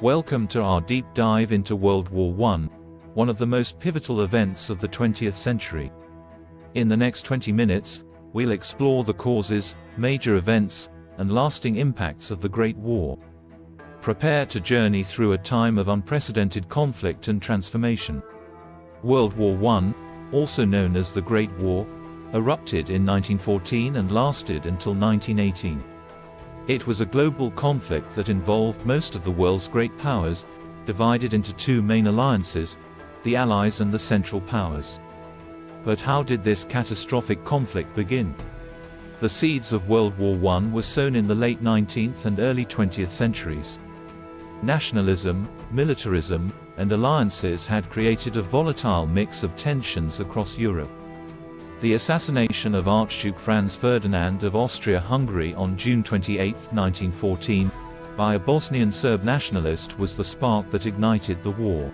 Welcome to our deep dive into World War I, one of the most pivotal events of the 20th century. In the next 20 minutes, we'll explore the causes, major events, and lasting impacts of the Great War. Prepare to journey through a time of unprecedented conflict and transformation. World War I, also known as the Great War, erupted in 1914 and lasted until 1918. It was a global conflict that involved most of the world's great powers, divided into two main alliances, the Allies and the Central Powers. But how did this catastrophic conflict begin? The seeds of World War I were sown in the late 19th and early 20th centuries. Nationalism, militarism, and alliances had created a volatile mix of tensions across Europe. The assassination of Archduke Franz Ferdinand of Austria-Hungary on June 28, 1914, by a Bosnian Serb nationalist was the spark that ignited the war.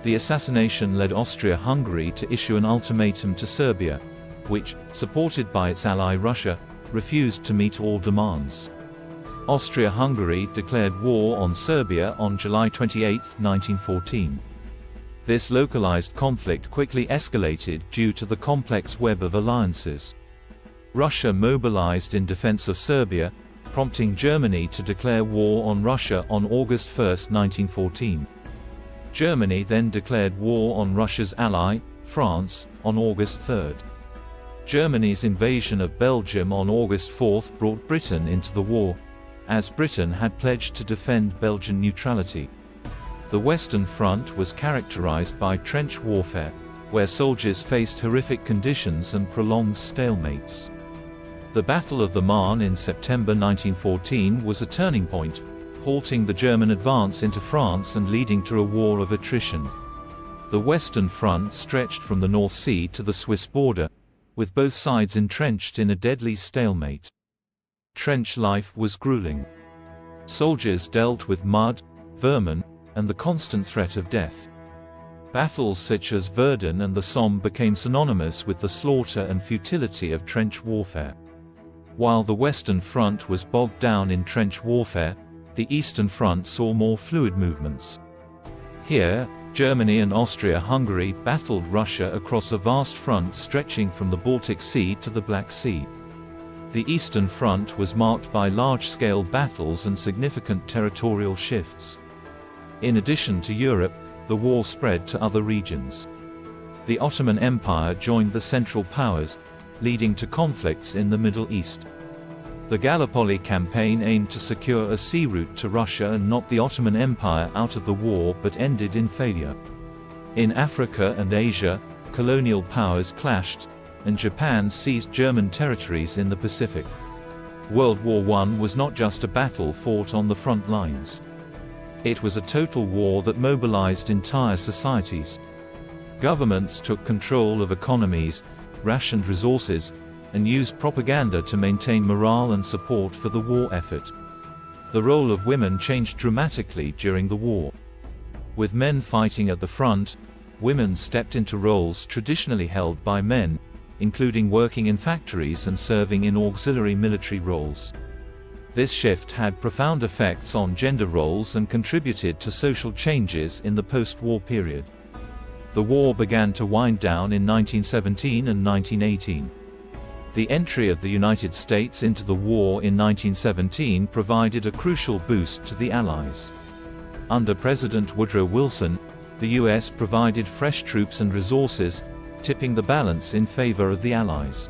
The assassination led Austria-Hungary to issue an ultimatum to Serbia, which, supported by its ally Russia, refused to meet all demands. Austria-Hungary declared war on Serbia on July 28, 1914. This localized conflict quickly escalated due to the complex web of alliances. Russia mobilized in defense of Serbia, prompting Germany to declare war on Russia on August 1, 1914. Germany then declared war on Russia's ally, France, on August 3. Germany's invasion of Belgium on August 4 brought Britain into the war, as Britain had pledged to defend Belgian neutrality. The Western Front was characterized by trench warfare, where soldiers faced horrific conditions and prolonged stalemates. The Battle of the Marne in September 1914 was a turning point, halting the German advance into France and leading to a war of attrition. The Western Front stretched from the North Sea to the Swiss border, with both sides entrenched in a deadly stalemate. Trench life was grueling. Soldiers dealt with mud, vermin, and the constant threat of death. Battles such as Verdun and the Somme became synonymous with the slaughter and futility of trench warfare. While the Western Front was bogged down in trench warfare, the Eastern Front saw more fluid movements. Here, Germany and Austria-Hungary battled Russia across a vast front stretching from the Baltic Sea to the Black Sea. The Eastern Front was marked by large-scale battles and significant territorial shifts. In addition to Europe, the war spread to other regions. The Ottoman Empire joined the Central Powers, leading to conflicts in the Middle East. The Gallipoli campaign aimed to secure a sea route to Russia and knock the Ottoman Empire out of the war but ended in failure. In Africa and Asia, colonial powers clashed, and Japan seized German territories in the Pacific. World War I was not just a battle fought on the front lines. It was a total war that mobilized entire societies. Governments took control of economies, rationed resources, and used propaganda to maintain morale and support for the war effort. The role of women changed dramatically during the war. With men fighting at the front, women stepped into roles traditionally held by men, including working in factories and serving in auxiliary military roles. This shift had profound effects on gender roles and contributed to social changes in the post-war period. The war began to wind down in 1917 and 1918. The entry of the United States into the war in 1917 provided a crucial boost to the Allies. Under President Woodrow Wilson, the U.S. provided fresh troops and resources, tipping the balance in favor of the Allies.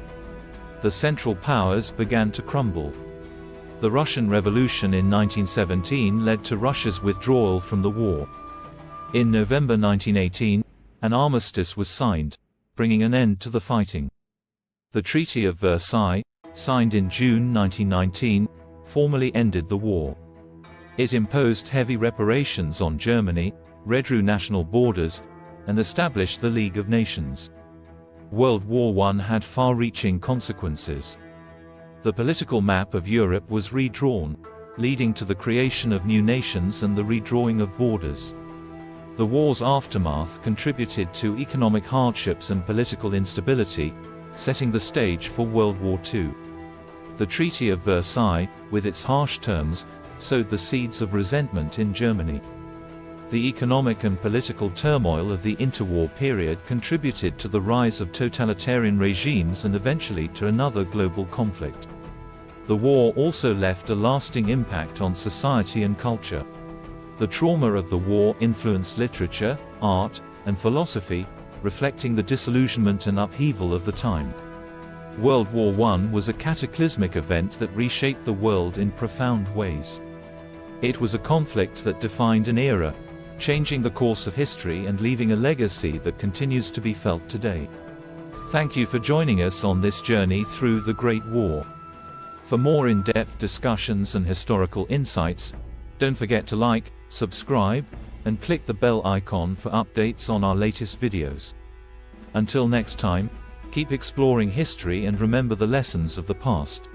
The Central Powers began to crumble. The Russian Revolution in 1917 led to Russia's withdrawal from the war. In November 1918, an armistice was signed, bringing an end to the fighting. The Treaty of Versailles, signed in June 1919, formally ended the war. It imposed heavy reparations on Germany, redrew national borders, and established the League of Nations. World War I had far-reaching consequences. The political map of Europe was redrawn, leading to the creation of new nations and the redrawing of borders. The war's aftermath contributed to economic hardships and political instability, setting the stage for World War II. The Treaty of Versailles, with its harsh terms, sowed the seeds of resentment in Germany. The economic and political turmoil of the interwar period contributed to the rise of totalitarian regimes and eventually to another global conflict. The war also left a lasting impact on society and culture. The trauma of the war influenced literature, art, and philosophy, reflecting the disillusionment and upheaval of the time. World War I was a cataclysmic event that reshaped the world in profound ways. It was a conflict that defined an era, changing the course of history and leaving a legacy that continues to be felt today. Thank you for joining us on this journey through the Great War. For more in-depth discussions and historical insights, don't forget to like, subscribe, and click the bell icon for updates on our latest videos. Until next time, keep exploring history and remember the lessons of the past.